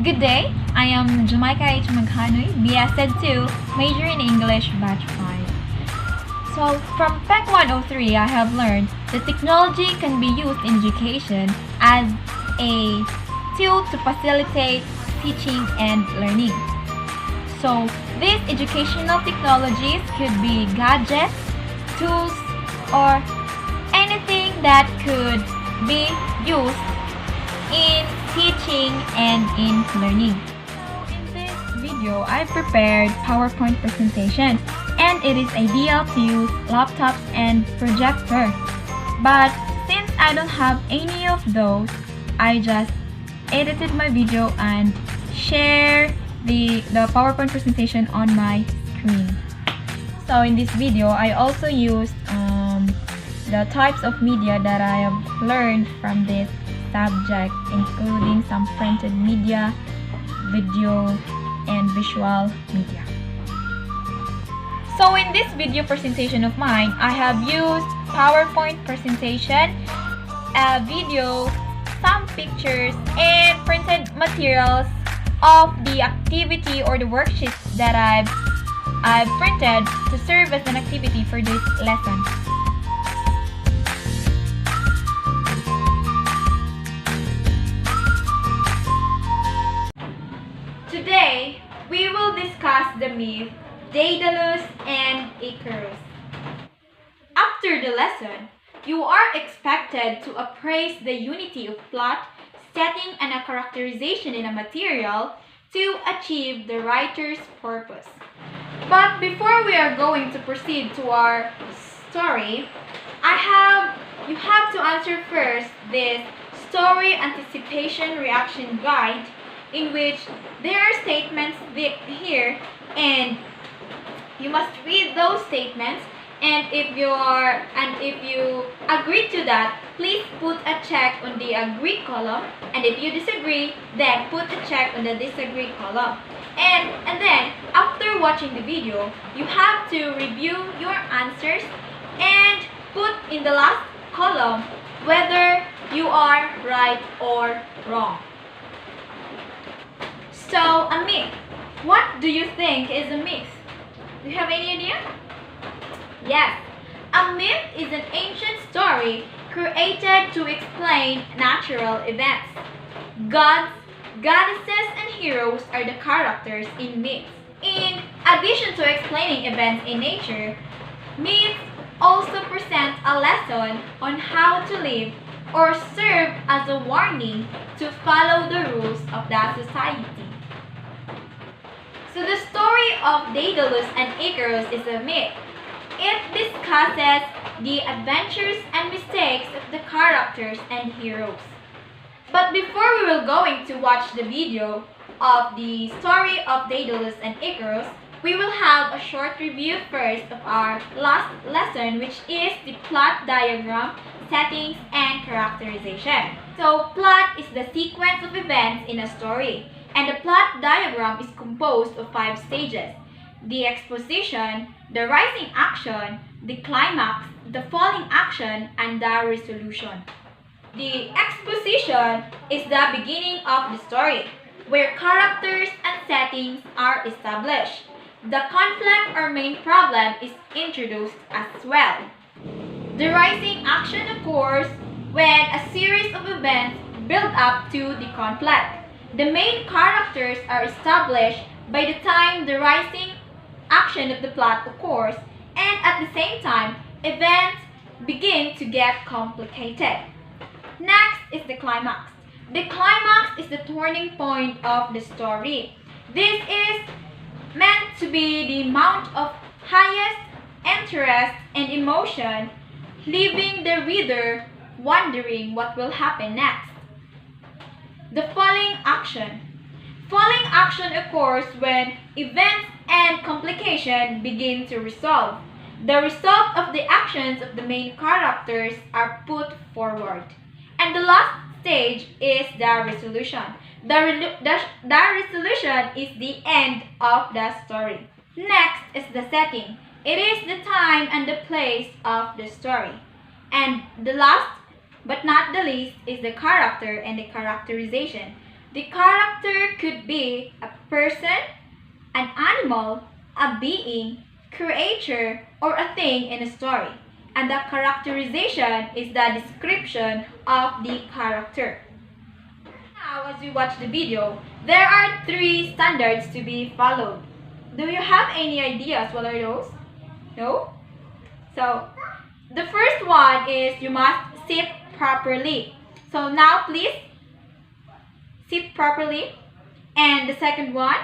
Good day, I am Jamaica H. Maghanoy, BSED2, major in English, batch 5. So, from PEC 103, I have learned that technology can be used in education as a tool to facilitate teaching and learning. So, these educational technologies could be gadgets, tools, or anything that could be used in teaching and in learning. In this video, I prepared PowerPoint presentation and it is ideal to use laptops and projector. But since I don't have any of those, I just edited my video and share the PowerPoint presentation on my screen. So in this video, I also used the types of media that I have learned from this subject, including some printed media, video, and visual media. So in this video presentation of mine, I have used PowerPoint presentation, a video, some pictures, and printed materials of the activity or the worksheets that I've printed to serve as an activity for this lesson. Today, we will discuss the myth Daedalus and Icarus. After the lesson, you are expected to appraise the unity of plot, setting, and a characterization in a material to achieve the writer's purpose. But before we are going to proceed to our story, you have to answer first this story anticipation reaction guide, in which there are statements here and you must read those statements, and if you agree to that, please put a check on the agree column, and if you disagree, then put a check on the disagree column. And then after watching the video, you have to review your answers and put in the last column whether you are right or wrong. So, a myth. What do you think is a myth? Do you have any idea? Yes. A myth is an ancient story created to explain natural events. Gods, goddesses, and heroes are the characters in myths. In addition to explaining events in nature, myths also present a lesson on how to live or serve as a warning to follow the rules of that society. So the story of Daedalus and Icarus is a myth. It discusses the adventures and mistakes of the characters and heroes. But before we will going to watch the video of the story of Daedalus and Icarus, we will have a short review first of our last lesson, which is the plot diagram, settings, and characterization. So plot is the sequence of events in a story, and the plot diagram is composed of 5 stages: the exposition, the rising action, the climax, the falling action, and the resolution. The exposition is the beginning of the story, where characters and settings are established. The conflict or main problem is introduced as well. The rising action occurs when a series of events build up to the conflict. The main characters are established by the time the rising action of the plot occurs, and at the same time, events begin to get complicated. Next is the climax. The climax is the turning point of the story. This is meant to be the amount of highest interest and emotion, leaving the reader wondering what will happen next. The falling action. Falling action occurs when events and complications begin to resolve. The result of the actions of the main characters are put forward. And the last stage is the resolution. The resolution is the end of the story. Next is the setting. It is the time and the place of the story. And the last but not the least is the character and the characterization. The character could be a person, an animal, a being, creature, or a thing in a story. And the characterization is the description of the character. Now, as we watch the video, there are 3 standards to be followed. Do you have any ideas what are those? No? So, the first one is you must sit properly. So now please sit properly. And the second one?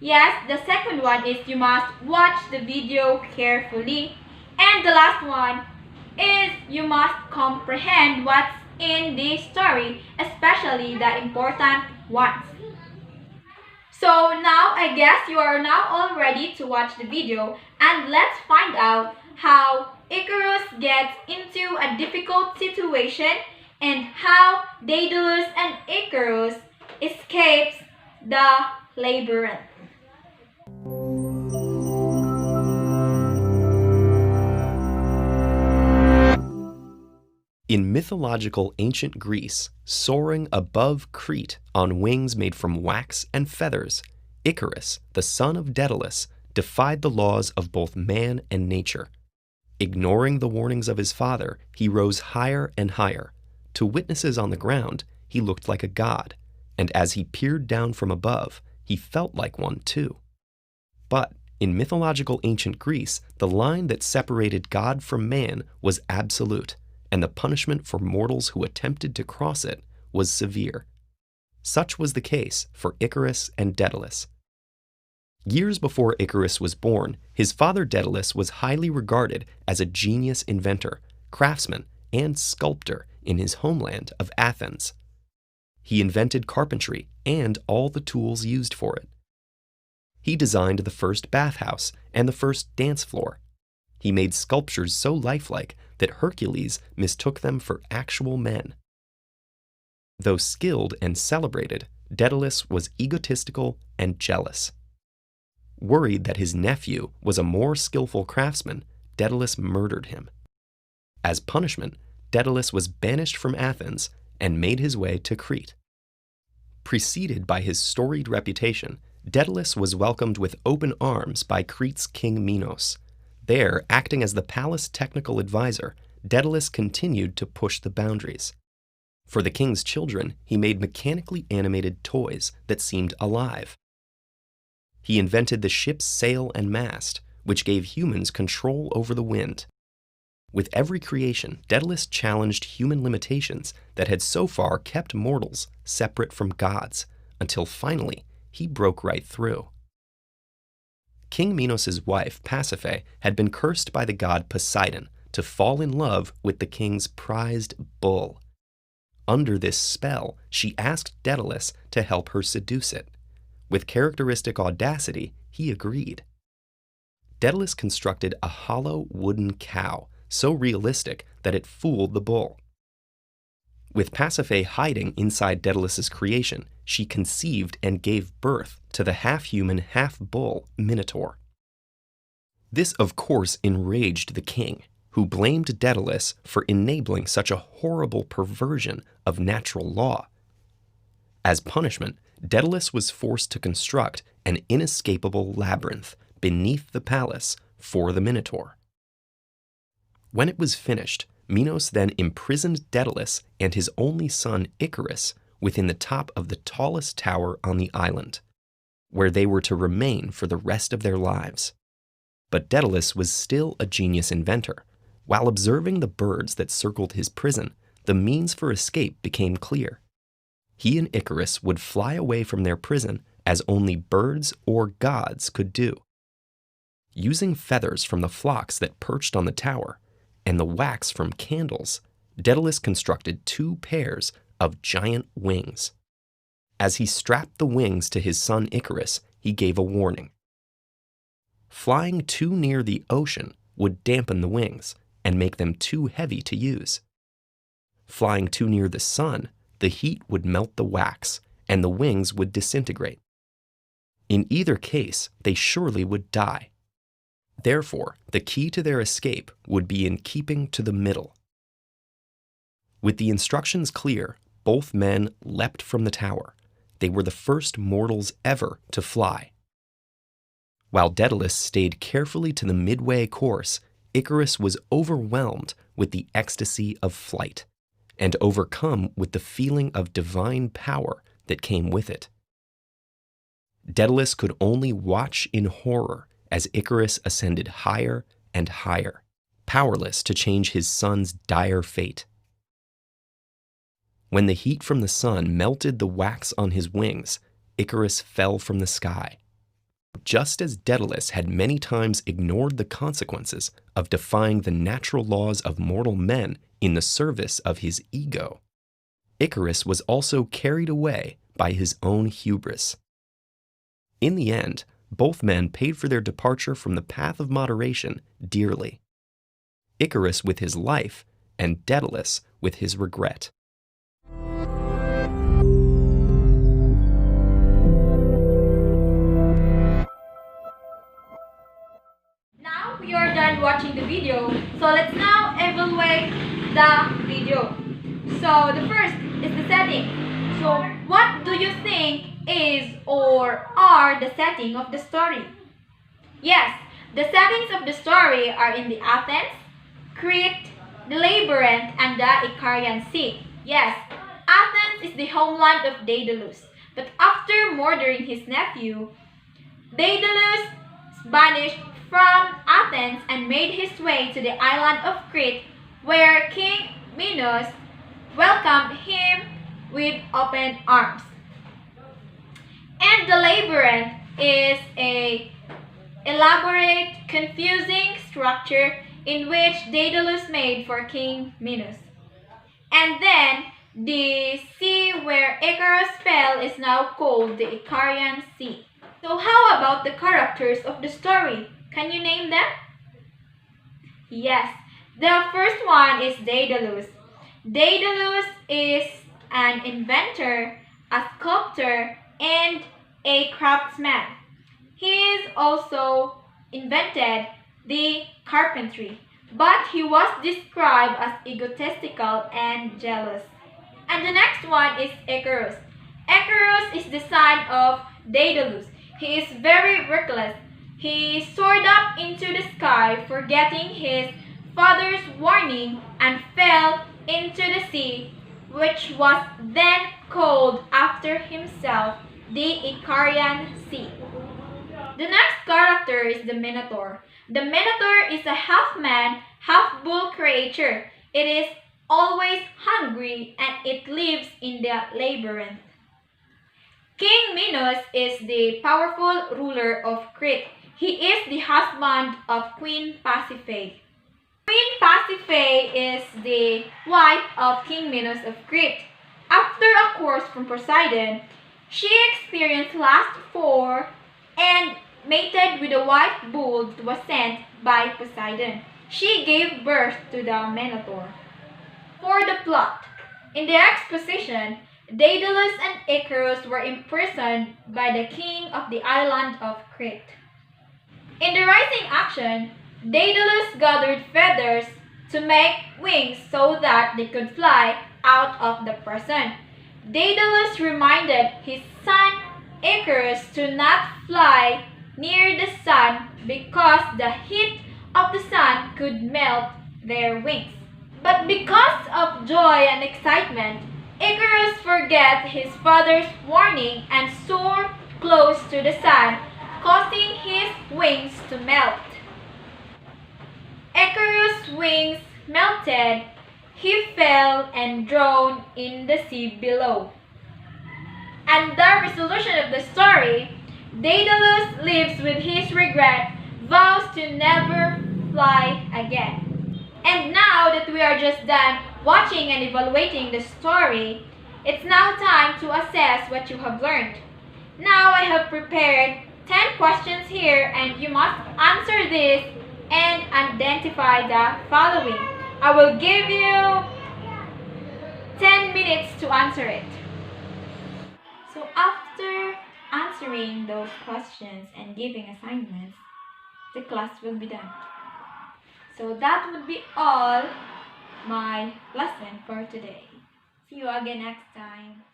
Yes, the second one is you must watch the video carefully. And the last one is you must comprehend what's in the story, especially the important ones. So now I guess you are now all ready to watch the video, and let's find out how Icarus gets into a difficult situation and how Daedalus and Icarus escapes the labyrinth. In mythological ancient Greece, soaring above Crete on wings made from wax and feathers, Icarus, the son of Daedalus, defied the laws of both man and nature. Ignoring the warnings of his father, he rose higher and higher. To witnesses on the ground, he looked like a god, and as he peered down from above, he felt like one too. But in mythological ancient Greece, the line that separated God from man was absolute, and the punishment for mortals who attempted to cross it was severe. Such was the case for Icarus and Daedalus. Years before Icarus was born, his father Daedalus was highly regarded as a genius inventor, craftsman, and sculptor in his homeland of Athens. He invented carpentry and all the tools used for it. He designed the first bathhouse and the first dance floor. He made sculptures so lifelike that Hercules mistook them for actual men. Though skilled and celebrated, Daedalus was egotistical and jealous. Worried that his nephew was a more skillful craftsman, Daedalus murdered him. As punishment, Daedalus was banished from Athens and made his way to Crete. Preceded by his storied reputation, Daedalus was welcomed with open arms by Crete's king Minos. There, acting as the palace technical advisor, Daedalus continued to push the boundaries. For the king's children, he made mechanically animated toys that seemed alive. He invented the ship's sail and mast, which gave humans control over the wind. With every creation, Daedalus challenged human limitations that had so far kept mortals separate from gods, until finally he broke right through. King Minos' wife, Pasiphae, had been cursed by the god Poseidon to fall in love with the king's prized bull. Under this spell, she asked Daedalus to help her seduce it. With characteristic audacity, he agreed. Daedalus constructed a hollow wooden cow, so realistic that it fooled the bull. With Pasiphae hiding inside Daedalus' creation, she conceived and gave birth to the half-human, half-bull Minotaur. This, of course, enraged the king, who blamed Daedalus for enabling such a horrible perversion of natural law. As punishment, Daedalus was forced to construct an inescapable labyrinth beneath the palace for the Minotaur. When it was finished, Minos then imprisoned Daedalus and his only son Icarus within the top of the tallest tower on the island, where they were to remain for the rest of their lives. But Daedalus was still a genius inventor. While observing the birds that circled his prison, the means for escape became clear. He and Icarus would fly away from their prison as only birds or gods could do. Using feathers from the flocks that perched on the tower and the wax from candles, Daedalus constructed 2 pairs of giant wings. As he strapped the wings to his son Icarus, he gave a warning. Flying too near the ocean would dampen the wings and make them too heavy to use. Flying too near the sun, the heat would melt the wax and the wings would disintegrate. In either case, they surely would die. Therefore, the key to their escape would be in keeping to the middle. With the instructions clear, both men leapt from the tower. They were the first mortals ever to fly. While Daedalus stayed carefully to the midway course, Icarus was overwhelmed with the ecstasy of flight and overcome with the feeling of divine power that came with it. Daedalus could only watch in horror as Icarus ascended higher and higher, powerless to change his son's dire fate. When the heat from the sun melted the wax on his wings, Icarus fell from the sky. Just as Daedalus had many times ignored the consequences of defying the natural laws of mortal men in the service of his ego, Icarus was also carried away by his own hubris. In the end, both men paid for their departure from the path of moderation dearly. Icarus with his life, and Daedalus with his regret. Now we are done watching the video, so let's now evaluate the video. So the first is the setting. So what do you think is or are the setting of the story? Yes, the settings of the story are in the Athens, Crete, the Labyrinth, and the Icarian Sea. Yes, Athens is the homeland of Daedalus, but after murdering his nephew, Daedalus banished from Athens and made his way to the island of Crete, where King Minos welcomed him with open arms. And the labyrinth is an elaborate, confusing structure in which Daedalus made for King Minos. And then the sea where Icarus fell is now called the Icarian Sea. So how about the characters of the story? Can you name them? Yes, the first one is Daedalus. Daedalus is an inventor, a sculptor, and a craftsman. He also invented the carpentry, but he was described as egotistical and jealous. And the next one is Icarus. Icarus is the son of Daedalus. He is very reckless. He soared up into the sky, forgetting his father's warning, and fell into the sea, which was then called after himself the Icarian Sea. The next character is the Minotaur. The Minotaur is a half-man, half-bull creature. It is always hungry and it lives in the labyrinth. King Minos is the powerful ruler of Crete. He is the husband of Queen Pasiphae. Queen Pasiphae is the wife of King Minos of Crete. After a course from Poseidon, she experienced lust for and mated with a white bull that was sent by Poseidon. She gave birth to the Minotaur. For the plot, in the exposition, Daedalus and Icarus were imprisoned by the king of the island of Crete. In the rising action, Daedalus gathered feathers to make wings so that they could fly out of the prison. Daedalus reminded his son Icarus to not fly near the sun because the heat of the sun could melt their wings. But because of joy and excitement, Icarus forgot his father's warning and soared close to the sun, causing his wings to melt. Icarus' wings melted. He fell and drowned in the sea below. And the resolution of the story, Daedalus lives with his regret, vows to never fly again. And now that we are just done watching and evaluating the story, it's now time to assess what you have learned. Now I have prepared 10 questions here and you must answer this and identify the following. I will give you 10 minutes to answer it. So after answering those questions and giving assignments, the class will be done. So that would be all my lesson for today. See you again next time.